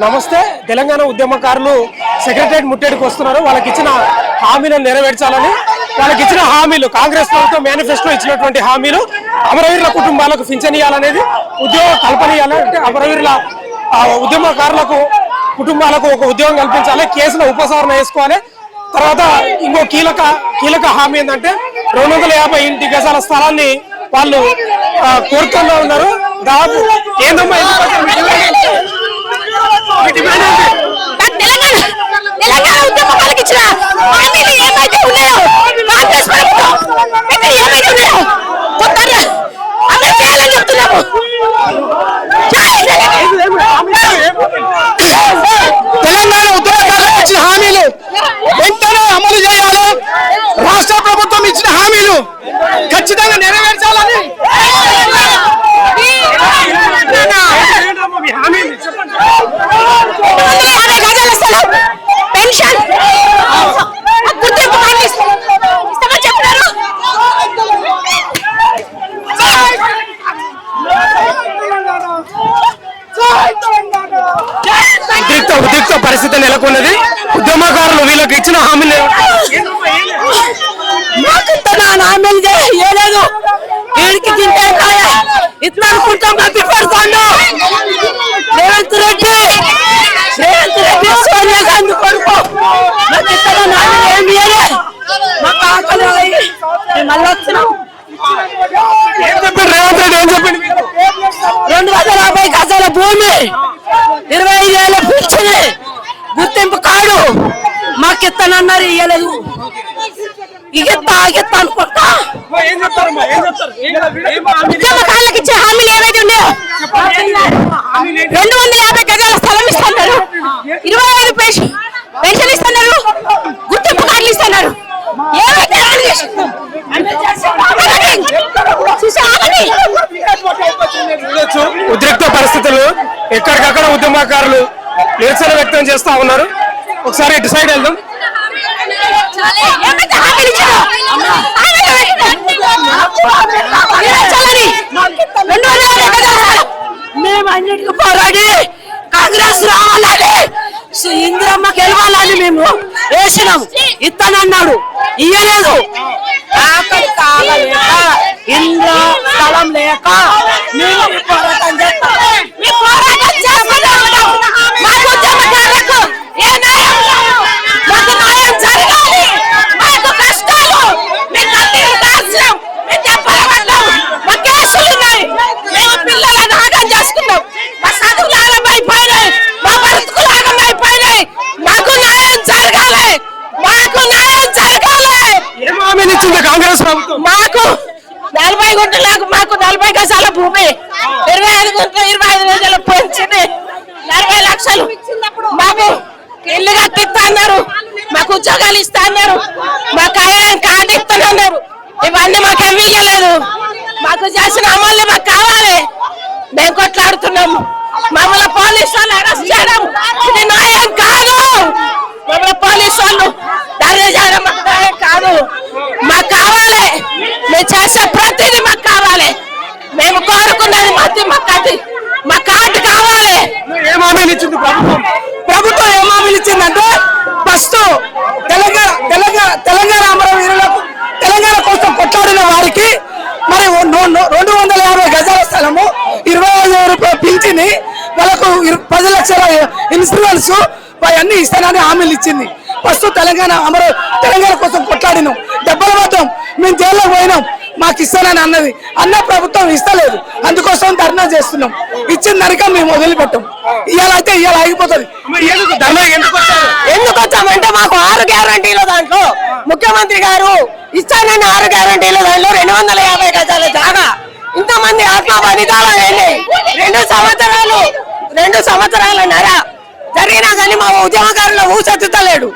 నమస్తే. తెలంగాణ ఉద్యమకారులు సెక్రటరియట్ ముట్టడికి వస్తున్నారు. వాళ్ళకి ఇచ్చిన హామీలను నెరవేర్చాలని, వాళ్ళకి ఇచ్చిన హామీలు కాంగ్రెస్ ప్రభుత్వం మేనిఫెస్టో ఇచ్చినటువంటి హామీలు అమరవీరుల కుటుంబాలకు పింఛన్ ఇవ్వాలనేది, ఉద్యోగ కల్పన ఇవ్వాలంటే అమరవీరుల ఉద్యమకారులకు కుటుంబాలకు ఒక ఉద్యోగం కల్పించాలి, కేసుల ఉపసంహరణ చేసుకోవాలి. తర్వాత ఇంకో కీలక హామీ ఏంటంటే 250 ఇంటి గజాల స్థలాన్ని వాళ్ళు కోరుతూనే ఉన్నారు. దాదాపు ఏందమ్మా తెలంగాణ ఉద్యమకారులకు ఇచ్చిన హామీలు వెంటనే అమలు చేయాలి. రాష్ట్ర ప్రభుత్వం ఇచ్చిన హామీలు ఖచ్చితంగా నెరవేర్చాలని ఉద్రిక్త పరిస్థితి నెలకొన్నది. ఉద్యమకారులు వీళ్ళకి ఇచ్చిన హామీలు లేదు, వీడికి ఇట్లా అనుకుంటాం. రేవంత్ రెడ్డి సోనియా గాంధీ కొడుకు మాకు ఆకలి మళ్ళీ వచ్చినాం. రేవంత్ రెడ్డి ఏం చెప్పింది? 250 గజాల భూమి, 25 ఏళ్ళ పింఛన్, గుర్తింపు కార్డు మాకు ఇస్తానన్నారు, ఇయ్యలేదు. ఇగెత్తా అనుకుంటా ఉద్యమకారులకు ఇచ్చే హామీలు ఏవైతే ఉన్నాయో 250 గజాల స్థలం ఇస్తున్నారు, 25 పెన్షన్ ఇస్తున్నారు, గుర్తింపు కార్డులు ఇస్తున్నారు. ఉద్రిక్త పరిస్థితులు, ఎక్కడికక్కడ ఉద్యమకారులు నిరసన వ్యక్తం చేస్తా ఉన్నారు. ఒకసారి ఇటు సైడ్ వెళ్దాం. మేము అన్నిటికీ పోరాడి కాంగ్రెస్ రావాలని, ఇందిరమ్మ గెలవాలని మేము వేసినాం. ఇస్తానన్నాడు, ఇయ్యలేదు. ఆకలి కాగలేక, ఇంద్ర స్థలం లేక మేము పోరాటం చేస్తాం. మాకు 40 గుంటలకు మాకు 40 గజాల భూమి, 25 గుంటలు 25 రోజుల పెంచింది, 40 లక్షలు మాకు ఇల్లు కట్టిస్తా అన్నారు, మాకు ఉద్యోగాలు ఇస్తా అన్నారు, మాకు కార్డు ఇస్తానన్నారు. ఇవన్నీ మాకు ఏమి ఇయ్యలేదు. మాకు చేసిన అమలు మాకు కావాలి. మేము కొట్లాడుతున్నాము. మమ్మల్ని పోలీసు వాళ్ళు అరెస్ట్ చేయడం ఇది న్యాయం కాదు. మమ్మల్ని పోలీసు వాళ్ళు ధైర్యం చేయడం మాకు న్యాయం కాదు. మాకు కావాలి, మేము చేసే ప్రతిదీ మాకు కావాలి. మేము కోరుకున్నది మా కార్డు కావాలి. ఏం హామీలు ఇచ్చింది ప్రభుత్వం? ఏం హామీలు ఇచ్చిందంటే ఫస్ట్ తెలంగాణ అమరవీరులకు, తెలంగాణ కోసం కొట్లాడిన వారికి మరి 250 గజాల స్థలము, 25,000 రూపాయల పింఛని, వాళ్ళకు 10 లక్షల ఇన్సూరెన్స్ అవన్నీ ఇస్తానని హామీలు ఇచ్చింది. ఫస్ట్ తెలంగాణ కోసం కొట్లాడినాం. దెబ్బల మాత్రం మేము జైల్లోకి పోయినాం, మాకు ఇస్తానని అన్న ప్రభుత్వం ఇస్తలేదు. అందుకోసం ధర్నా చేస్తున్నాం. ఇచ్చిన దానిక మేము వదిలిపెట్టాం. ఇవాళ ఆగిపోతుంది. ఎందుకు వచ్చామంటే మాకు 6 గ్యారంటీలు, దాంట్లో ముఖ్యమంత్రి గారు ఇస్తానని 6 గ్యారంటీలు, దాంట్లో 250 గజాల జాగా. ఇంతమంది ఆత్మ బలిదానం అయినాయి. 2 సంవత్సరాలన్నర జరిగినా కానీ మా ఉద్యమకారులు ఊసెత్తుతలేడు.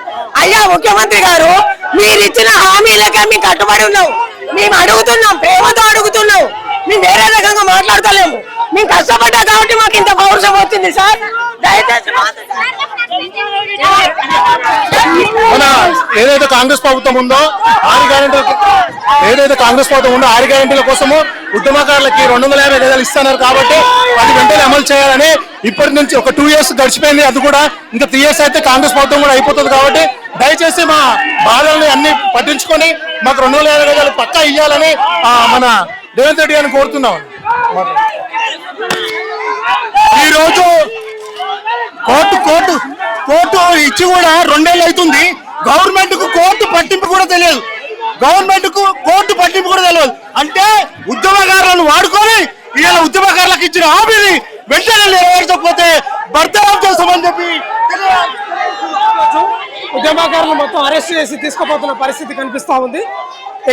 అయ్యా ముఖ్యమంత్రి గారు, మీరు ఇచ్చిన హామీలకే మేము కట్టుబడి ఉన్నాం. మేము అడుగుతున్నాం, ప్రేమతో అడుగుతున్నాం. మేము వేరే రకంగా మాట్లాడతలేము. మేము కష్టపడ్డా కాబట్టి మాకు ఇంత పౌరుషం వచ్చింది సార్. దయచేసి మన ఏదైతే కాంగ్రెస్ ప్రభుత్వం ఉందో 6 గ్యారెంటీల కోసము ఉద్యమకారులకి 250 గజాలు ఇస్తున్నారు కాబట్టి అది వెంటనే అమలు చేయాలని ఇప్పటి నుంచి ఒక 2 years గడిచిపోయింది. అది కూడా ఇంకా 3 years అయితే కాంగ్రెస్ ప్రభుత్వం కూడా అయిపోతుంది. కాబట్టి దయచేసి మా బాధల్ని అన్ని పట్టించుకొని మాకు 250 గజాలు పక్కా ఇవ్వాలని మన రేవంత్ రెడ్డి గారిని కోరుతున్నాం. ఈ రోజు కోర్టు ఇచ్చి కూడా 2 ఏళ్ళు అవుతుంది. గవర్నమెంట్ కు కోర్టు పట్టింపు కూడా తెలియదు. అంటే ఉద్యమకారులను వాడుకొని ఇలా ఉద్యమకారులకు ఇచ్చిన హామీని వెంటనే నెరవేర్చకపోతే బర్తరఫ్ చేస్తామని చెప్పి ఉద్యమకారులు మొత్తం అరెస్ట్ చేసి తీసుకుపోతున్న పరిస్థితి కనిపిస్తా ఉంది.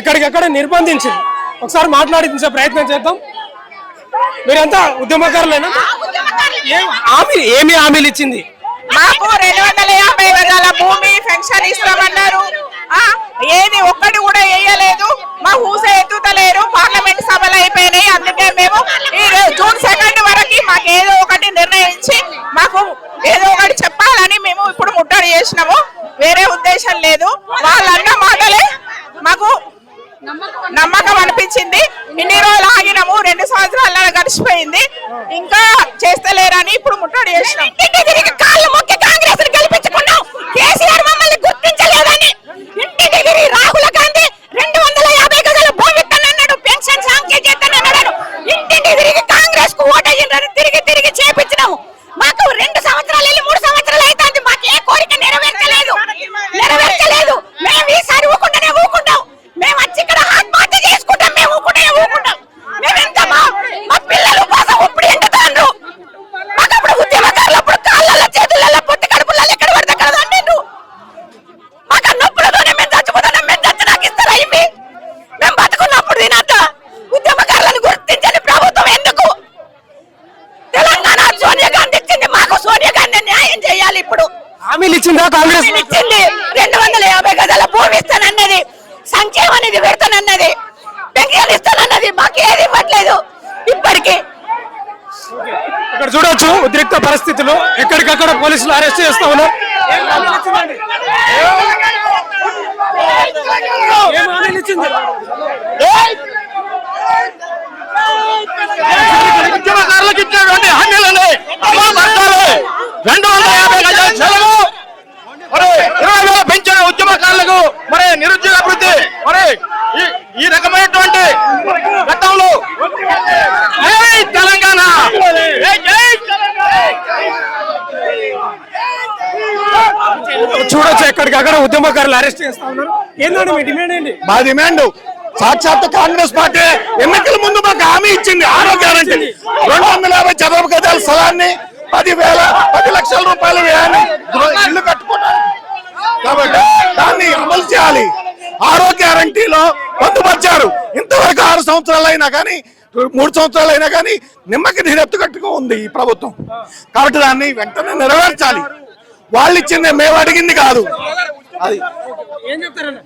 ఎక్కడికెక్కడ నిర్బంధించింది. ఒకసారి మాట్లాడించే ప్రయత్నం చేద్దాం. మీరంతా ఉద్యమకారులేనా? ఏమి హామీలు ఇచ్చింది? మాకు 250 గజాల భూమి పెన్షన్ ఇస్తామన్నారు. ఏది ఒక్కటి కూడా వేయలేదు. మా ఊసే ఎత్తుతలేరు. పార్లమెంట్ సభలు అయిపోయినాయి. అందుకే మేము ఈ June 2 వరకు మాకు ఏదో ఒకటి నిర్ణయించి మాకు ఏదో ఒకటి చెప్పాలని మేము ఇప్పుడు ముట్టడి చేసినాము. వేరే ఉద్దేశం లేదు. వాళ్ళన్న మాటలే మాకు నమ్మకం అనిపించింది. ఇన్ని రోజులు ఆగినాము. 2 సంవత్సరాల గడిచిపోయింది. ఇంకా చేస్తలేరని ఇప్పుడు ముట్టడి చేసినాం. కాళ్ళు మొక్కి కాంగ్రెస్ గెలిపించుకున్నాం. కేసీఆర్ మమ్మల్ని గుర్తించలేదని ఇంటికి తిరిగి రాహుల్ గాంధీ 250 గజాల భూమి ఇస్తానన్నాడు. పెన్షన్ సాంక్షన్ చేస్తానన్నాడు. ఇంటికి తిరిగి కాంగ్రెస్ కు ఓటయ్యిందని తిరిగి చేపించినాము. మాకు 2 సంవత్సరాలు వెళ్ళి 3 సంవత్సరాలు అవుతుంది. మాకు ఏ కోరిక నెరవేర్చలేదు. మేము ఈసారి ఊకుంటాం. మేము వచ్చి ఇక్కడ ఆత్మహత్య చేసుకుంటాం. మేము ఊకుంటాం. మేమెంత మా పిల్లలు కోసం ఇప్పుడు ఎండుతాండ్రు. మాకు అప్పుడు ఉద్యమకారులు అప్పుడు కాళ్ళల్లో చేతులలో పొట్టి కడుపులలో ఎక్కడ పడితే అక్కడ తండ్రు. మాకు నొప్పులతోనే మేము చచ్చిపోతున్నాం. మేము చచ్చినాక ఇస్తారా ఇవి? మేము బతుకున్నప్పుడు తినద్ద ఉద్యమకారులను గుర్తించని ప్రభుత్వం ఎందుకు? తెలంగాణ సోనియా గాంధీ ఇచ్చింది. మాకు సోనియా గాంధీ న్యాయం చేయాలి. ఇప్పుడు హామీలు ఇచ్చిందా కాంగ్రెస్? ఇచ్చింది. 250 గజాల భూమి ఇస్తానన్నది. సంక్షేమం అనేది పెడతానన్నది. పెన్షన్ ఇస్తానన్నది. మాకు ఏది ఇవ్వట్లేదు ఇప్పటికీ. ఇక్కడ చూడొచ్చు ఉద్రిక్త పరిస్థితులు. ఎక్కడికక్కడ పోలీసులు అరెస్ట్ చేస్తా ఉన్నారు. ఉద్యమకారులకు ఇచ్చినటువంటి హామీలని అమలు పరచాలి. 250 గజాల చెలవు, 20,000 పెంచిన ఉద్యమకారులకు మరి నిరుద్యోగ అభివృద్ధి మరి ఈ రకమైనటువంటి గతంలో తెలంగాణ చూడొచ్చు ఎక్కడికక్కడ ఉద్యమకారులు అరెస్ట్ చేస్తా ఉన్నారు. ఏంటంటే మీ డిమాండ్ ఏంటి? మా డిమాండ్ సాక్షాత్ కాంగ్రెస్ పార్టీ ఎన్నికల ముందు మాకు హామీ ఇచ్చింది. ఆరోగ్యానికి 250 చదరపు గజాల స్థలాన్ని 10 లక్షల రూపాయలు వేయాలి ఇల్లు కట్టుకోవడానికి. కాబట్టి దాన్ని అమలు చేయాలి. ఆరోగ్య గ్యారంటీలో పొందుపరిచారు. ఇంతవరకు 6 సంవత్సరాలు అయినా కానీ 3 సంవత్సరాలు అయినా కానీ నిమ్మకి నీరెత్తు కట్టుకో ఉంది ఈ ప్రభుత్వం. కాబట్టి దాన్ని వెంటనే నెరవేర్చాలి. వాళ్ళు ఇచ్చింది మేము అడిగింది కాదు. అది ఏం చెప్తారన్న?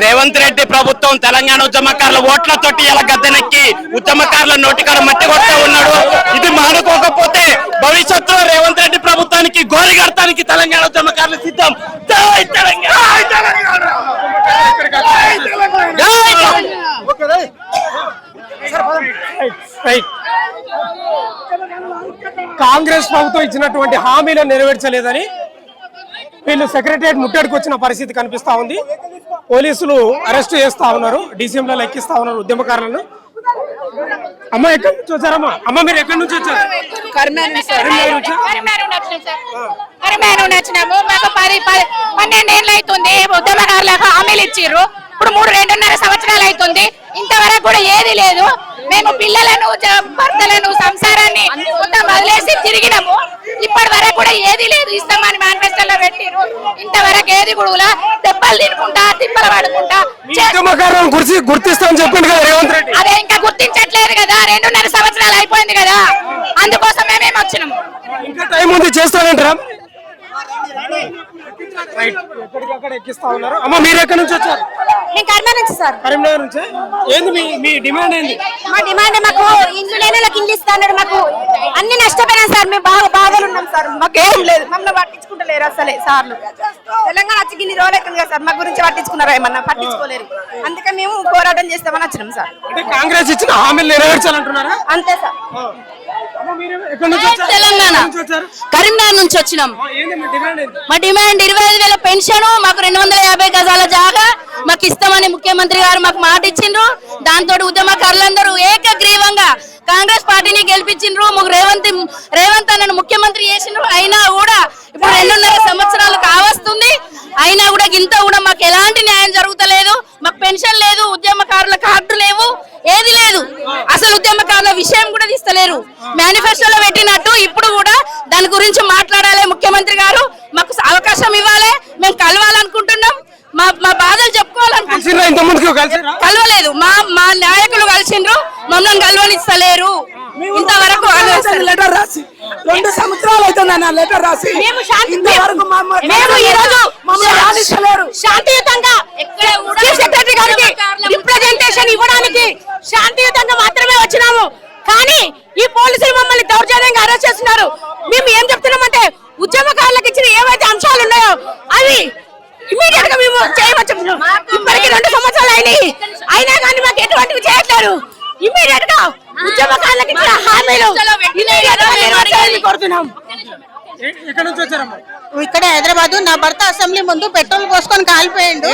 రేవంత్ రెడ్డి ప్రభుత్వం తెలంగాణ ఉద్యమకారుల ఓట్లతోటి ఇలా గద్దెనెక్కి ఉద్యమకారుల నోటికారు మట్టి కొడుతూ ఉన్నాడు. ఇది మానుకోకపోతే భవిష్యత్తులో రేవంత్ రెడ్డి ప్రభుత్వానికి గోరి కడతానికి తెలంగాణ ఉద్యమకారులు సిద్ధం. జై తెలంగాణ! కాంగ్రెస్ ప్రభుత్వం ఇచ్చినటువంటి హామీలను నెరవేర్చలేదని వీళ్ళు సెక్రటరియట్ ముట్టడికి వచ్చిన పరిస్థితి కనిపిస్తా ఉంది. పోలీసులు అరెస్ట్ చేస్తా ఉన్నారు. డీసీఎంలలో ఎక్కిస్తా ఉన్నారు ఉద్యమకారులను. అమ్మ ఎక్కడి నుంచి వచ్చారమ్మా? అమ్మ మీరు ఎక్కడి నుంచి వచ్చారు? కరిమేను నచ్చినాము. మాకు 12 ఏళ్ళు అవుతుంది. ఉద్యమకారులకు హామీలు ఇచ్చిర్రు. ఇప్పుడు 2.5 సంవత్సరాలు అవుతుంది. ఇంతవరకు కూడా ఏది లేదు. మేము పిల్లలను భర్తలను సంసారాన్ని మొత్తం వదిలేసి తిరిగినాము. ఇప్పటి వరకు కూడా ఏది లేదు. ఇస్తామని మేనిఫెస్టోలో పెట్టిరు. ఇంతవరకు ఏది కూడా దెబ్బలు తినుకుంటా తిప్పలు పడుకుంటా గుర్తిస్తామని చెప్పింది కదా రేవంత్ రెడ్డి. అదే ఇంకా గుర్తించట్లేదు కదా. 2.5 సంవత్సరాలు అయిపోయింది కదా. అందుకోసం మేమేమి వచ్చినాము. ఇంకా టైం ఉంది చేస్తానంటారా? రైట్, ఎక్కడికక్కడ ఎక్కిస్తా ఉన్నారు. అమ్మ మీరు ఎక్కడి నుంచి వచ్చారు? నేను కరీంనగర్ నుంచి సార్. కరీంనగర్ నుంచి. ఏంది మీ డిమాండ్ ఏంది? మా డిమాండ్ మాకు ఇండ్లు లేని వాళ్ళకి ఇల్లు ఇస్తాడు. మాకు అన్ని నష్టపోయినా సార్, మేము బాగా బాధలు ఉన్నాం సార్. మాకు ఏం లేదు, మమ్మల్ని పట్టించుకుంటలేరు అసలే సార్లు. తెలంగాణ వచ్చి ఇన్ని రోజులు అవుతుంది కదా సార్, మా గురించి పట్టించుకున్నారా ఏమన్నా? పట్టించుకోలేరు. అందుకే మేము పోరాటం చేస్తామని వచ్చినాం సార్. అంటే కాంగ్రెస్ ఇచ్చిన హామీలు నెరవేర్చాలంటున్నారా? అంతే సార్. తెలంగాణ కరీంనగర్ నుంచి వచ్చినాం. మా డిమాండ్ 25,000 పెన్షన్, మాకు 250 గజాల జాగా మాకు ఇస్తామని ముఖ్యమంత్రి గారు మాకు మాట ఇచ్చిండ్రు. దాంతో ఉద్యమకారులందరూ ఏకగ్రీవంగా కాంగ్రెస్ పార్టీని గెలిపించిండ్రు. మాకు రేవంత్ అన్నను ముఖ్యమంత్రి చేసిండ్రు. అయినా కూడా ఇప్పుడు 2.5 సంవత్సరాలు కావస్తుంది. అయినా కూడా ఇంత కూడా మాకు ఎలాంటి న్యాయం జరుగుతలేదు. మాకు పెన్షన్ లేదు, ఉద్యమకారుల కార్డు లేవు, ఏది లేదు. అసలు ఉద్యమకారుల విషయం కూడా తీస్తలేరు. మేనిఫెస్టోలో పెట్టినట్టు ఇప్పుడు కూడా దాని గురించి మాట్లాడాలి ముఖ్యమంత్రి గారు. మాకు అవకాశం ఇవ్వాలి, మేము కలవాలనుకుంటున్నాం. మా బాధలు చెప్పుకోవాలనుకుంటున్నాం. కలవలేదు, మా నాయకులు కలిసిండ్రు, మమ్మల్ని కలవనిస్తలేరు. ఇంతవరకు లెటర్ రాసి 2 సంవత్సరాలు అవుతుందన్న లెటర్ రాసి మేము ఈ రోజు శాంతియుతంగా చీఫ్ సెక్రటరీ గారికి రిప్రజెంటేషన్ ఇవ్వడానికి శాంతియుతంగా మాత్రమే వచ్చినాము. కానీ ఈ పోలీసులు మమ్మల్ని దౌర్జన్యంగా అరెస్ట్ చేస్తున్నారు. మేము ఏం చెప్తున్నామంటే ఉద్యమకారులకు ఇచ్చిన ఏవైతే అంశాలు ఉన్నాయో అవి ఇమీడియట్ గా మేము చేయవచ్చు. ఇప్పటికి 2 సంవత్సరాలు అయినాయి, అయినా కానీ మాకు ఎటువంటివి చేయట్లేరు. ఇమీడియట్ గా ఉద్యమకారులకు ఇచ్చిన హామీలు కోరుతున్నాం. ఇక్కడ హైదరాబాద్. నా భర్త అసెంబ్లీ ముందు పెట్రోల్ పోసుకొని కాలిపోయిండు.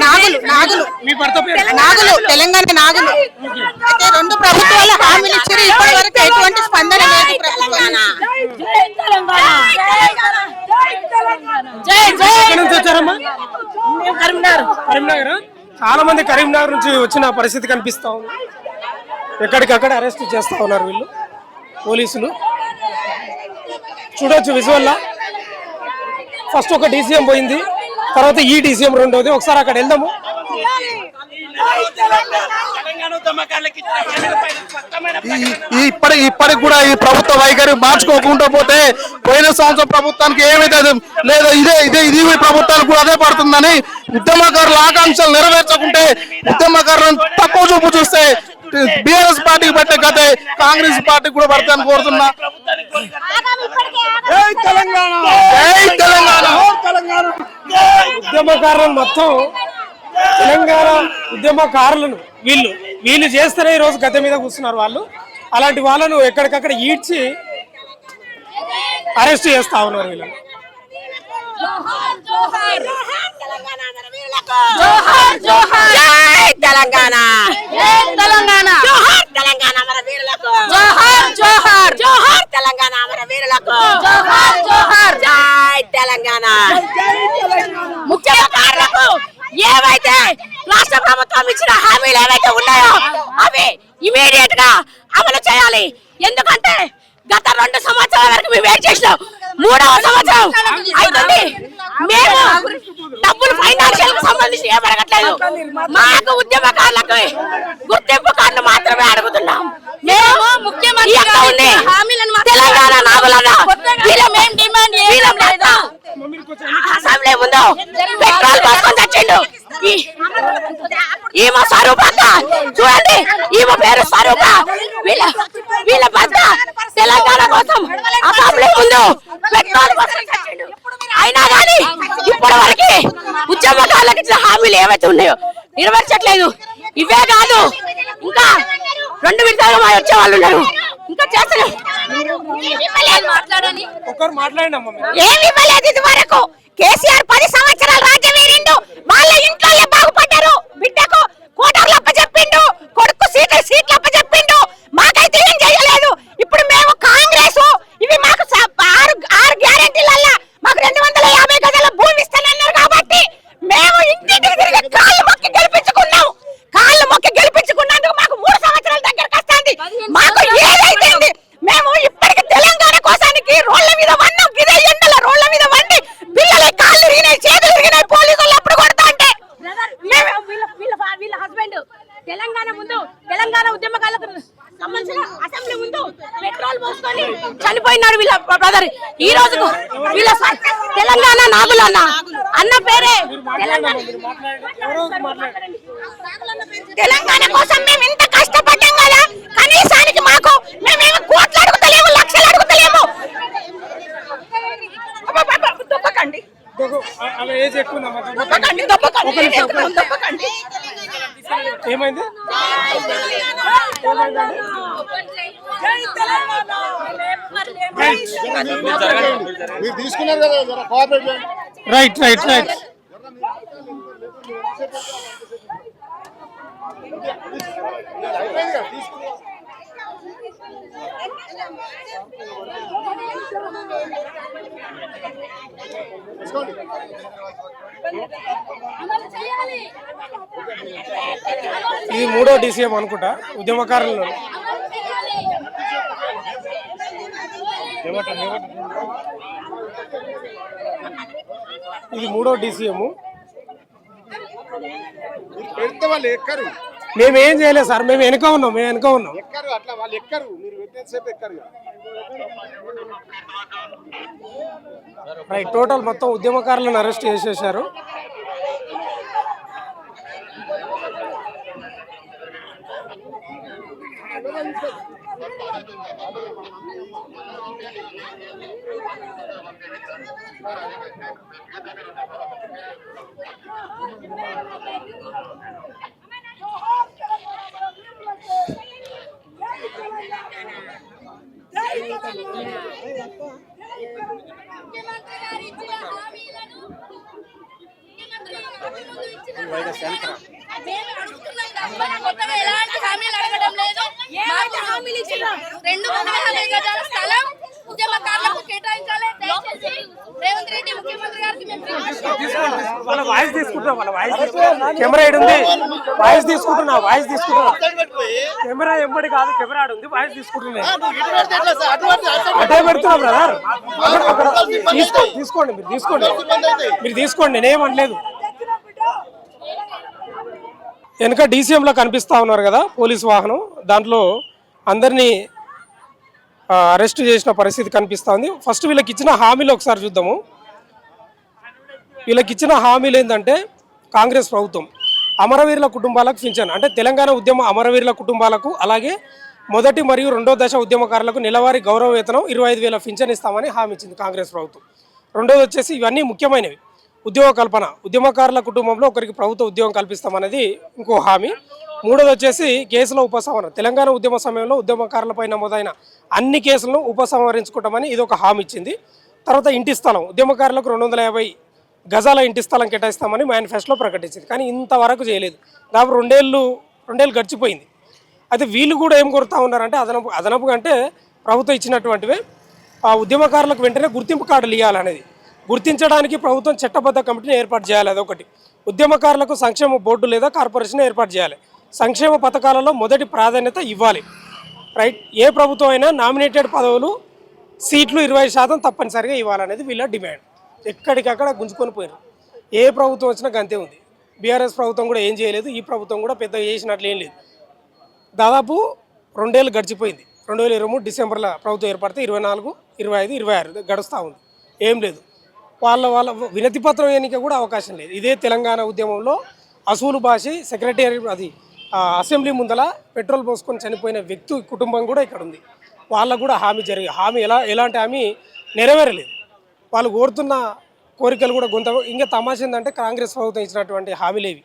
నాగులు తెలంగాణ నాగులు. అయితే 2 ప్రభుత్వాలు హామీలు ఇచ్చారు, ఇప్పటి వరకు ఎటువంటి స్పందన లేదు. చాలా మంది కరీంనగర్ నుంచి వచ్చిన పరిస్థితి కనిపిస్తా ఉంది. ఎక్కడికక్కడ అరెస్ట్ చేస్తా ఉన్నారు వీళ్ళు పోలీసులు. చూడొచ్చు విజువల్లా. ఫస్ట్ ఒక డీసీఎం పోయింది, తర్వాత ఈ డీసీఎం రెండోది. ఒకసారి అక్కడ వెళ్దాము. ఇప్పటికి కూడా ఈ ప్రభుత్వ వైఖరి మార్చుకోకుండా పోతే పోయిన సంవత్సరం ప్రభుత్వానికి ఏమైతే లేదో ఇది ప్రభుత్వానికి కూడా అదే పడుతుందని, ఉద్యమకారుల ఆకాంక్షలు నెరవేర్చకుంటే ఉద్యమకారులను తక్కువ చూపు చూస్తే బీఆర్ఎస్ పార్టీకి పట్టే కథ కాంగ్రెస్ పార్టీకి కూడా పడతాను కోరుతున్నా. ఉద్యమకారులను మొత్తం తెలంగాణ ఉద్యమకారులను వీళ్ళు చేస్తేనే ఈ రోజు గద్దె మీద కూర్చున్నారు వాళ్ళు. అలాంటి వాళ్ళను ఎక్కడికక్కడ ఈడ్చి అరెస్ట్ చేస్తా ఉన్నారు వీళ్ళని. ముఖ్యమంత్రులకు ఏవైతే రాష్ట్ర ప్రభుత్వం ఇచ్చిన హామీలు ఏవైతే ఉన్నాయో అవి ఇమీడియట్ గా అమలు చేయాలి. ఎందుకంటే గత 2 సంవత్సరాల వరకు మేము వెయిట్ చేసినాం. 3వ సంవత్సరం అవుతుంది, మేము డబ్బులు ఫైనాన్షియల్ కు సంబంధించి ఏమడగట్లేదు. మాకు ఉద్యమకారులకు గుర్తింపు కార్డు మాత్రమే అడుగుతున్నాం. మేము ముఖ్యమంత్రి తెలంగాణ నాగులన్నా అసెంబ్లీ ముందు పెట్రోల్ పోసుకొని తెచ్చిండు. ఈమె స్వరూప చూడండి, ఈమె పేరు స్వరూప. వీళ్ళ భర్త తెలంగాణ కోసం అసెంబ్లీ ముందు పెట్రోల్ పోసుకొని తెచ్చిండు. అయినా కానీ ఇప్పటి వరకు ఉద్యమకారులకు ఇచ్చిన హామీలు ఏవైతే ఉన్నాయో నెరవేర్చట్లేదు. ఇవే కాదు, ఇంకా 2 విడతలుగా వచ్చే వాళ్ళు ఉన్నారు. ఇంకా చేస్తలేదు. ఏమి ఇవ్వలేదు ఇది వరకు. కేసీఆర్ 10 సంవత్సరాలు రాజ్యం ఏరిండు. వాళ్ళ ఇంట్లో బాగుపడ్డారు. బిడ్డకు కోటర్లు అప్పచెప్పిండు, కొడుకు సీట్లు అప్పచెప్పిండు. మాకైతే ఏం చేయలేదు. ఇప్పుడు మేము కాంగ్రెస్ ఇవి మాకు 6 గ్యారెంటీలల్లా మాకు 250 గజాల భూమి ఇస్తానన్నారు. కాబట్టి మేము ఇంటింటికి తిరిగి కాళ్ళు మొక్కి గెలిపించుకున్నాం. కాళ్ళు మొక్కి గెలిపించుకున్నందుకు మాకు 3 సంవత్సరాల దగ్గరకు వస్తుంది. మాకు ఏదైతే మేము ఇప్పటికి తెలంగాణ కోసానికి రోడ్ల మీద వన్నాం. ఇదే ఎండల రోడ్ల మీద వండి పిల్లల కాళ్ళు ఇరిగినాయి, చేతులు ఇరిగినాయి. పోలీసులు అప్పుడు కొడతా అంటే తెలంగాణ ఉద్యమకాలకు సంబంధించిన అసెంబ్లీ ముందు పెట్రోల్ పోసుకొని చనిపోయినాడు వీళ్ళ బ్రదర్. ఈ రోజుకు వీళ్ళ తెలంగాణ నాగులు అన్న పేరే తెలంగాణ కోసం మేము ఇంత కష్టపడ్డాం కదా, కనీసానికి మాకు మేమేమి కోట్లు అడుగుతలేము, లక్షలు అడుగుతలేము. దొబ్బకండి ఏమైంది? మీరు తీసుకున్నారు కదా కోఆపరేట్. Right right right. ఇది 3వ DCM అనుకుంటా ఉద్యమకారులు. ఇది 3వ DCM. వాళ్ళు ఎక్కరు, మేమేం చేయలేదు సార్, మేము వెనుక ఉన్నాం. ఎక్కరు అట్లా వాళ్ళు ఎక్కరు, మీరు ఎంతసేపు ఎక్కరు. రైట్. టోటల్ మొత్తం ఉద్యమకారులను అరెస్ట్ చేసేశారు. వాళ్ళ వాయిస్ తీసుకుంటున్నా, కెమెరా ఉంది, వాయిస్ తీసుకుంటున్నా. కెమెరా ఎంబడి కాదు, కెమెరా ఉంది, వాయిస్ తీసుకుంటున్నా. అదే పెడుతున్నా బ్రదర్. తీసుకోండి, మీరు తీసుకోండి, నేనేమనలేదు. వెనక DCM లో కనిపిస్తా ఉన్నారు కదా పోలీస్ వాహనం, దాంట్లో అందరినీ అరెస్ట్ చేసిన పరిస్థితి కనిపిస్తూ ఉంది. ఫస్ట్ వీళ్ళకి ఇచ్చిన హామీలు ఒకసారి చూద్దాము. వీళ్ళకి ఇచ్చిన హామీలు ఏంటంటే, కాంగ్రెస్ ప్రభుత్వం అమరవీరుల కుటుంబాలకు పింఛన్, అంటే తెలంగాణ ఉద్యమ అమరవీరుల కుటుంబాలకు, అలాగే మొదటి మరియు రెండో దశ ఉద్యమకారులకు నెలవారీ గౌరవ వేతనం 25,000 పింఛన్ ఇస్తామని హామీ ఇచ్చింది కాంగ్రెస్ ప్రభుత్వం. రెండోది వచ్చేసి, ఇవన్నీ ముఖ్యమైనవి, ఉద్యోగ కల్పన, ఉద్యమకారుల కుటుంబంలో ఒకరికి ప్రభుత్వ ఉద్యోగం కల్పిస్తామనేది ఇంకో హామీ. మూడోది వచ్చేసి కేసుల ఉపసంహరణ, తెలంగాణ ఉద్యమ సమయంలో ఉద్యమకారులపై నమోదైన అన్ని కేసులను ఉపసంహరించుకుంటామని ఇది ఒక హామీ ఇచ్చింది. తర్వాత ఇంటి స్థలం, ఉద్యమకారులకు 250 గజాల ఇంటి స్థలం కేటాయిస్తామని మేనిఫెస్టోలో ప్రకటించింది. కానీ ఇంతవరకు చేయలేదు. దాదాపు రెండేళ్ళు గడిచిపోయింది. అయితే వీళ్ళు కూడా ఏం కోరుతా ఉన్నారంటే, అదనపుగా అంటే ప్రభుత్వం ఇచ్చినటువంటివే ఆ ఉద్యమకారులకు వెంటనే గుర్తింపు కార్డులు ఇవ్వాలనేది. గుర్తించడానికి ప్రభుత్వం చట్టబద్ధ కమిటీని ఏర్పాటు చేయాలి. అదొకటి. ఉద్యమకారులకు సంక్షేమ బోర్డు లేదా కార్పొరేషన్ ఏర్పాటు చేయాలి. సంక్షేమ పథకాలలో మొదటి ప్రాధాన్యత ఇవ్వాలి. రైట్. ఏ ప్రభుత్వం అయినా నామినేటెడ్ పదవులు సీట్లు 20% తప్పనిసరిగా ఇవ్వాలనేది వీళ్ళ డిమాండ్. ఎక్కడికక్కడ గుంజుకొని పోయారు. ఏ ప్రభుత్వం వచ్చినా గంతే ఉంది. బీఆర్ఎస్ ప్రభుత్వం కూడా ఏం చేయలేదు, ఈ ప్రభుత్వం కూడా పెద్దగా చేసినట్లు ఏం లేదు. దాదాపు 2 ఏళ్ళు గడిచిపోయింది. 2023 డిసెంబర్లో ప్రభుత్వం ఏర్పడితే 24, 25, 26 గడుస్తూ ఉంది. ఏం లేదు. వాళ్ళ వినతి పత్రం ఎన్నిక కూడా అవకాశం లేదు. ఇదే తెలంగాణ ఉద్యమంలో అసూలు భాషి సెక్రటరీ అది అసెంబ్లీ ముందల పెట్రోల్ పోసుకొని చనిపోయిన వ్యక్తి కుటుంబం కూడా ఇక్కడ ఉంది. వాళ్ళకు కూడా హామీ ఎలాంటి హామీ నెరవేరలేదు. వాళ్ళు కోరుతున్న కోరికలు కూడా ఇంకా తమాషా ఏంటంటే, కాంగ్రెస్ ప్రభుత్వం ఇచ్చినటువంటి హామీలేవి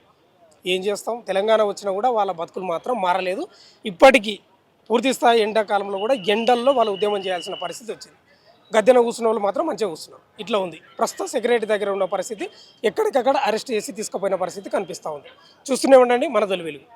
ఏం చేస్తాం. తెలంగాణ వచ్చినా కూడా వాళ్ళ బతుకులు మాత్రం మారలేదు. ఇప్పటికీ పూర్తి స్థాయి ఎండాకాలంలో కూడా ఎండల్లో వాళ్ళు ఉద్యమం చేయాల్సిన పరిస్థితి వచ్చింది. గద్దెన కూర్చున్న వాళ్ళు మాత్రం మంచిగా కూర్చున్నారు. ఇట్లా ఉంది ప్రస్తుతం. సెక్రటరీ దగ్గర ఉన్న పరిస్థితి, ఎక్కడికక్కడ అరెస్ట్ చేసి తీసుకుపోయిన పరిస్థితి కనిపిస్తూ ఉంది. చూస్తూనే ఉండండి మన తొలి వెలుగు.